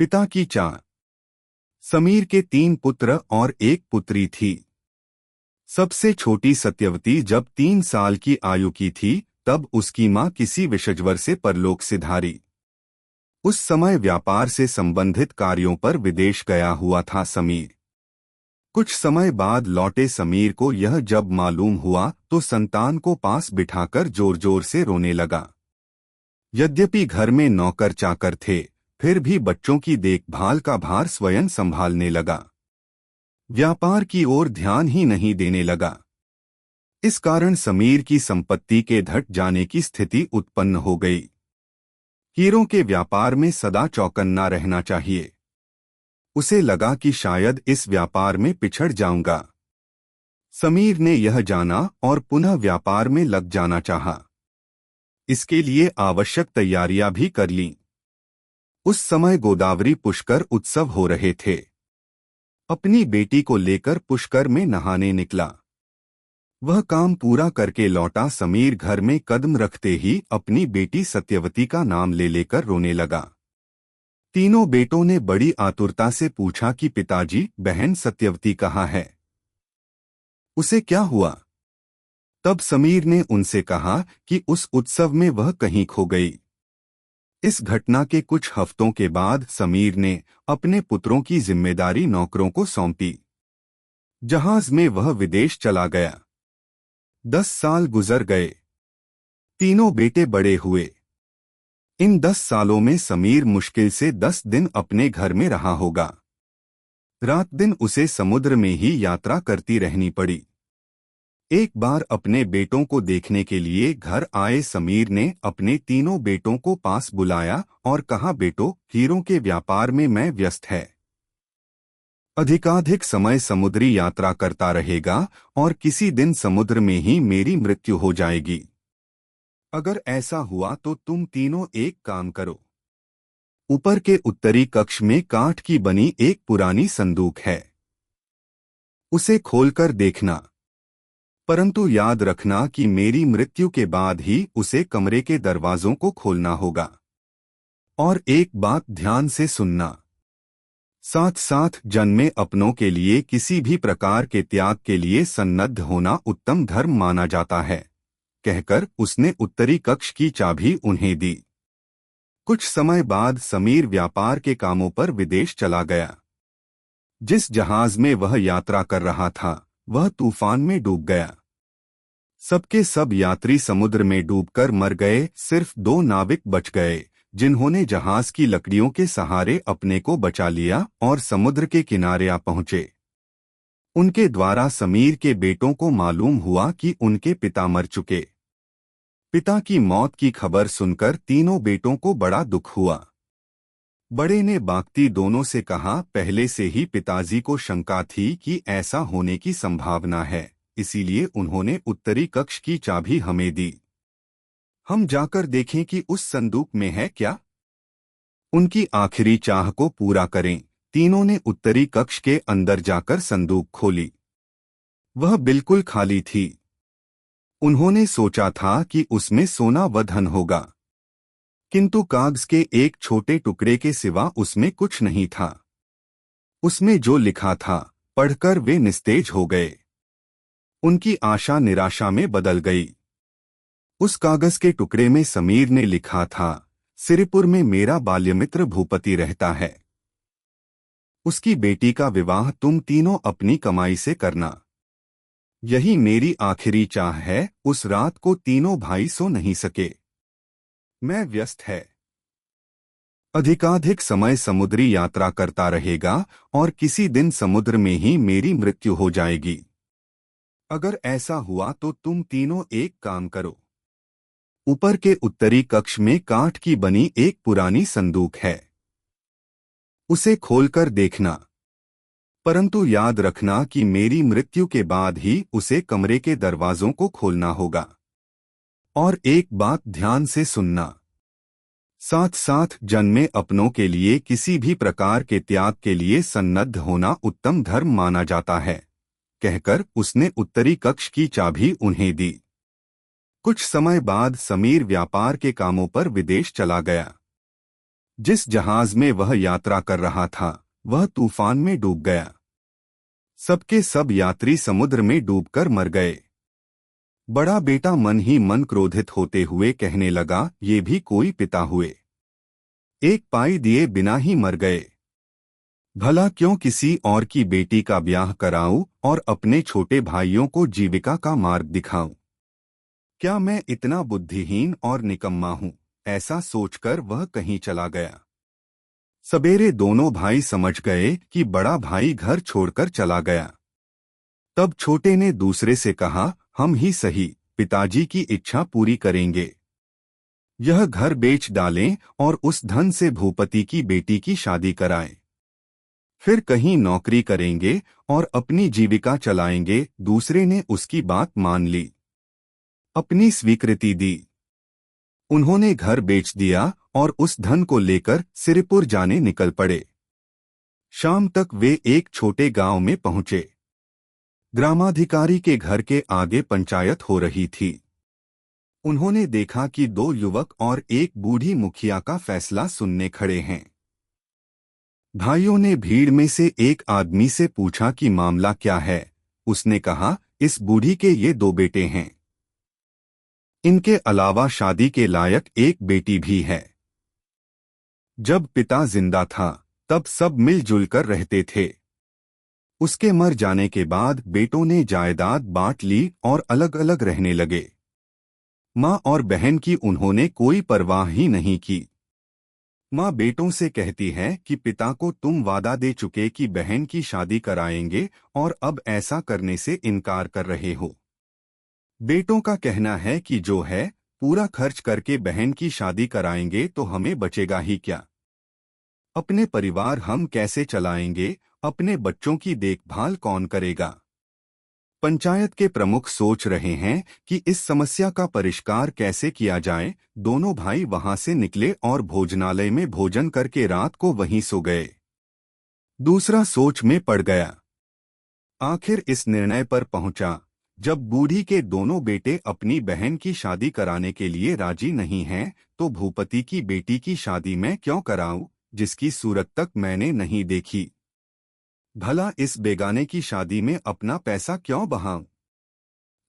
पिता की चाह। समीर के 3 पुत्र और 1 पुत्री थी। सबसे छोटी सत्यवती जब 3 साल की आयु की थी तब उसकी मां किसी विषज्वर से परलोक सिधारी। उस समय व्यापार से संबंधित कार्यों पर विदेश गया हुआ था समीर। कुछ समय बाद लौटे समीर को यह जब मालूम हुआ तो संतान को पास बिठाकर जोर जोर से रोने लगा। यद्यपि घर में नौकर चाकर थे, फिर भी बच्चों की देखभाल का भार स्वयं संभालने लगा। व्यापार की ओर ध्यान ही नहीं देने लगा। इस कारण समीर की संपत्ति के घट जाने की स्थिति उत्पन्न हो गई। हीरों के व्यापार में सदा चौकन्ना रहना चाहिए। उसे लगा कि शायद इस व्यापार में पिछड़ जाऊंगा। समीर ने यह जाना और पुनः व्यापार में लग जाना चाहा। इसके लिए आवश्यक तैयारियां भी कर लीं। उस समय गोदावरी पुष्कर उत्सव हो रहे थे। अपनी बेटी को लेकर पुष्कर में नहाने निकला। वह काम पूरा करके लौटा समीर घर में कदम रखते ही अपनी बेटी सत्यवती का नाम ले लेकर रोने लगा। तीनों बेटों ने बड़ी आतुरता से पूछा कि पिताजी, बहन सत्यवती कहाँ है? उसे क्या हुआ? तब समीर ने उनसे कहा कि उस उत्सव में वह कहीं खो गई। इस घटना के कुछ हफ्तों के बाद समीर ने अपने पुत्रों की जिम्मेदारी नौकरों को सौंपी। जहाज में वह विदेश चला गया। 10 साल गुजर गए। तीनों बेटे बड़े हुए। इन 10 सालों में समीर मुश्किल से 10 दिन अपने घर में रहा होगा। रात दिन उसे समुद्र में ही यात्रा करती रहनी पड़ी। एक बार अपने बेटों को देखने के लिए घर आए समीर ने अपने तीनों बेटों को पास बुलाया और कहा, बेटो, हीरों के व्यापार में मैं व्यस्त है। अधिकाधिक समय समुद्री यात्रा करता रहेगा और किसी दिन समुद्र में ही मेरी मृत्यु हो जाएगी। अगर ऐसा हुआ तो तुम तीनों एक काम करो। ऊपर के उत्तरी कक्ष में काठ की बनी एक पुरानी संदूक है। उसे खोलकर देखना, परंतु याद रखना कि मेरी मृत्यु के बाद ही उसे कमरे के दरवाजों को खोलना होगा। और एक बात ध्यान से सुनना, साथ साथ जन्मे अपनों के लिए किसी भी प्रकार के त्याग के लिए सन्नद्ध होना उत्तम धर्म माना जाता है, कहकर उसने उत्तरी कक्ष की चाबी उन्हें दी। कुछ समय बाद समीर व्यापार के कामों पर विदेश चला गया। जिस जहाज में वह यात्रा कर रहा था वह तूफान में डूब गया। सबके सब यात्री समुद्र में डूबकर मर गए। सिर्फ 2 नाविक बच गए, जिन्होंने जहाज की लकड़ियों के सहारे अपने को बचा लिया और समुद्र के किनारे आ पहुंचे। उनके द्वारा समीर के बेटों को मालूम हुआ कि उनके पिता मर चुके। पिता की मौत की खबर सुनकर तीनों बेटों को बड़ा दुख हुआ। बड़े ने बाकी दोनों से कहा, पहले से ही पिताजी को शंका थी कि ऐसा होने की संभावना है, इसीलिए उन्होंने उत्तरी कक्ष की चाबी हमें दी। हम जाकर देखें कि उस संदूक में है क्या? उनकी आखिरी चाह को पूरा करें। तीनों ने उत्तरी कक्ष के अंदर जाकर संदूक खोली। वह बिल्कुल खाली थी। उन्होंने सोचा था कि उसमें सोना व धन होगा, किंतु कागज के एक छोटे टुकड़े के सिवा उसमें कुछ नहीं था। उसमें जो लिखा था पढ़कर वे निस्तेज हो गए। उनकी आशा निराशा में बदल गई। उस कागज के टुकड़े में समीर ने लिखा था, सिरिपुर में मेरा बाल्यमित्र भूपति रहता है। उसकी बेटी का विवाह तुम तीनों अपनी कमाई से करना। यही मेरी आखिरी चाह है। उस रात को तीनों भाई सो नहीं सके। मैं व्यस्त है। अधिकाधिक समय समुद्री यात्रा करता रहेगा और किसी दिन समुद्र में ही मेरी मृत्यु हो जाएगी। अगर ऐसा हुआ तो तुम तीनों एक काम करो। ऊपर के उत्तरी कक्ष में काठ की बनी एक पुरानी संदूक है। उसे खोलकर देखना, परंतु याद रखना कि मेरी मृत्यु के बाद ही उसे कमरे के दरवाजों को खोलना होगा। और एक बात ध्यान से सुनना, साथ साथ जन्मे अपनों के लिए किसी भी प्रकार के त्याग के लिए सन्नद्ध होना उत्तम धर्म माना जाता है, कहकर उसने उत्तरी कक्ष की चाबी उन्हें दी। कुछ समय बाद समीर व्यापार के कामों पर विदेश चला गया। जिस जहाज में वह यात्रा कर रहा था वह तूफान में डूब गया। सबके सब यात्री समुद्र में डूबकर मर गए। बड़ा बेटा मन ही मन क्रोधित होते हुए कहने लगा, ये भी कोई पिता हुए, एक पाई दिए बिना ही मर गए। भला क्यों किसी और की बेटी का ब्याह कराऊं और अपने छोटे भाइयों को जीविका का मार्ग दिखाऊं? क्या मैं इतना बुद्धिहीन और निकम्मा हूं? ऐसा सोचकर वह कहीं चला गया। सवेरे दोनों भाई समझ गए कि बड़ा भाई घर छोड़कर चला गया। तब छोटे ने दूसरे से कहा, हम ही सही पिताजी की इच्छा पूरी करेंगे। यह घर बेच डालें और उस धन से भूपति की बेटी की शादी कराएं। फिर कहीं नौकरी करेंगे और अपनी जीविका चलाएंगे। दूसरे ने उसकी बात मान ली, अपनी स्वीकृति दी। उन्होंने घर बेच दिया और उस धन को लेकर सिरिपुर जाने निकल पड़े। शाम तक वे एक छोटे गांव में पहुंचे। ग्रामाधिकारी के घर के आगे पंचायत हो रही थी। उन्होंने देखा कि दो युवक और एक बूढ़ी मुखिया का फैसला सुनने खड़े हैं। भाइयों ने भीड़ में से एक आदमी से पूछा कि मामला क्या है। उसने कहा, इस बूढ़ी के ये दो बेटे हैं। इनके अलावा शादी के लायक एक बेटी भी है। जब पिता जिंदा था तब सब मिलजुल कर रहते थे। उसके मर जाने के बाद बेटों ने जायदाद बांट ली और अलग अलग रहने लगे। माँ और बहन की उन्होंने कोई परवाह ही नहीं की। माँ बेटों से कहती है कि पिता को तुम वादा दे चुके कि बहन की शादी कराएंगे और अब ऐसा करने से इनकार कर रहे हो। बेटों का कहना है कि जो है पूरा खर्च करके बहन की शादी कराएंगे तो हमें बचेगा ही क्या? अपने परिवार हम कैसे चलाएंगे? अपने बच्चों की देखभाल कौन करेगा? पंचायत के प्रमुख सोच रहे हैं कि इस समस्या का परिष्कार कैसे किया जाए। दोनों भाई वहां से निकले और भोजनालय में भोजन करके रात को वहीं सो गए। दूसरा सोच में पड़ गया। आखिर इस निर्णय पर पहुंचा, जब बूढ़ी के दोनों बेटे अपनी बहन की शादी कराने के लिए राजी नहीं हैं, तो भूपति की बेटी की शादी मैं क्यों कराऊं, जिसकी सूरत तक मैंने नहीं देखी। भला इस बेगाने की शादी में अपना पैसा क्यों बहाऊं?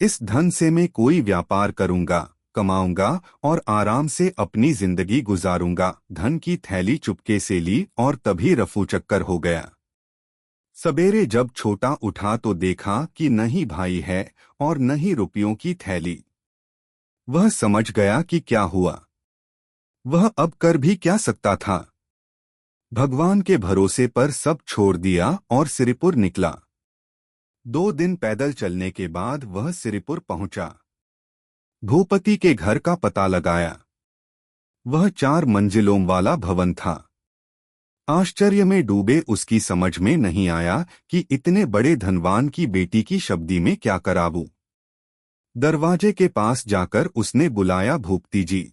इस धन से मैं कोई व्यापार करूंगा, कमाऊंगा और आराम से अपनी जिंदगी गुजारूंगा। धन की थैली चुपके से ली और तभी रफू चक्कर हो गया। सवेरे जब छोटा उठा तो देखा कि न ही भाई है और न ही रुपयों की थैली। वह समझ गया कि क्या हुआ। वह अब कर भी क्या सकता था। भगवान के भरोसे पर सब छोड़ दिया और सिरिपुर निकला। 2 दिन पैदल चलने के बाद वह सिरिपुर पहुंचा। भूपति के घर का पता लगाया। वह 4 मंजिलों वाला भवन था। आश्चर्य में डूबे उसकी समझ में नहीं आया कि इतने बड़े धनवान की बेटी की शब्दी में क्या कराऊं। दरवाजे के पास जाकर उसने बुलाया, भूपति जी।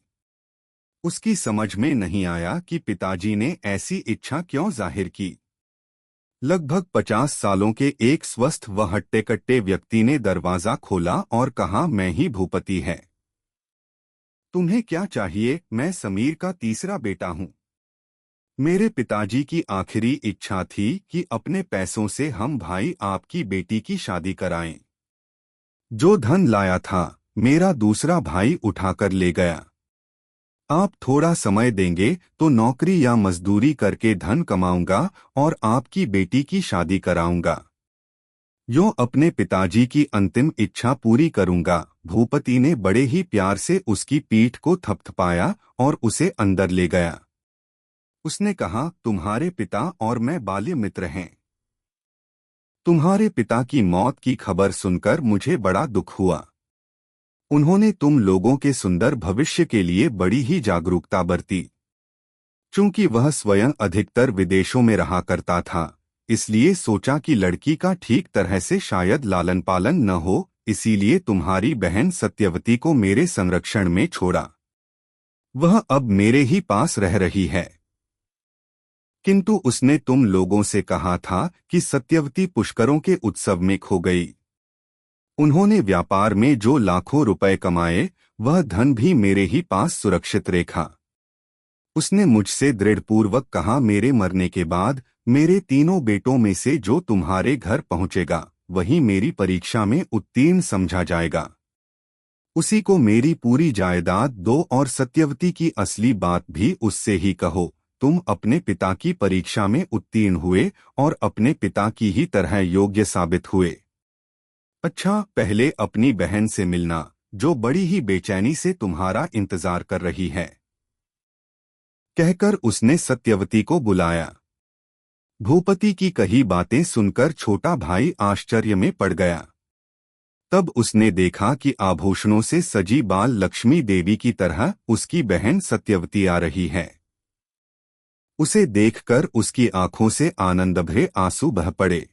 उसकी समझ में नहीं आया कि पिताजी ने ऐसी इच्छा क्यों जाहिर की। लगभग 50 सालों के एक स्वस्थ व हट्टे-कट्टे व्यक्ति ने दरवाजा खोला और कहा, मैं ही भूपति है। तुम्हें क्या चाहिए? मैं समीर का तीसरा बेटा हूँ। मेरे पिताजी की आखिरी इच्छा थी कि अपने पैसों से हम भाई आपकी बेटी की शादी कराएं। जो धन लाया था मेरा दूसरा भाई उठाकर ले गया। आप थोड़ा समय देंगे तो नौकरी या मजदूरी करके धन कमाऊंगा और आपकी बेटी की शादी कराऊंगा। यूं अपने पिताजी की अंतिम इच्छा पूरी करूंगा। भूपति ने बड़े ही प्यार से उसकी पीठ को थपथपाया और उसे अंदर ले गया। उसने कहा, तुम्हारे पिता और मैं बाल्य मित्र हैं। तुम्हारे पिता की मौत की खबर सुनकर मुझे बड़ा दुख हुआ। उन्होंने तुम लोगों के सुंदर भविष्य के लिए बड़ी ही जागरूकता बरती। चूंकि वह स्वयं अधिकतर विदेशों में रहा करता था, इसलिए सोचा कि लड़की का ठीक तरह से शायद लालन पालन न हो, इसीलिए तुम्हारी बहन सत्यवती को मेरे संरक्षण में छोड़ा। वह अब मेरे ही पास रह रही है। किंतु उसने तुम लोगों से कहा था कि सत्यवती पुष्करों के उत्सव में खो गई। उन्होंने व्यापार में जो लाखों रुपए कमाए, वह धन भी मेरे ही पास सुरक्षित रेखा। उसने मुझसे दृढ़पूर्वक कहा, मेरे मरने के बाद मेरे तीनों बेटों में से जो तुम्हारे घर पहुंचेगा वही मेरी परीक्षा में उत्तीर्ण समझा जाएगा। उसी को मेरी पूरी जायदाद दो और सत्यवती की असली बात भी उससे ही कहो। तुम अपने पिता की परीक्षा में उत्तीर्ण हुए और अपने पिता की ही तरह योग्य साबित हुए। अच्छा, पहले अपनी बहन से मिलना, जो बड़ी ही बेचैनी से तुम्हारा इंतजार कर रही है, कहकर उसने सत्यवती को बुलाया। भूपति की कही बातें सुनकर छोटा भाई आश्चर्य में पड़ गया। तब उसने देखा कि आभूषणों से सजी बाल लक्ष्मी देवी की तरह उसकी बहन सत्यवती आ रही है। उसे देखकर उसकी आंखों से आनंद भरे आंसू बह पड़े।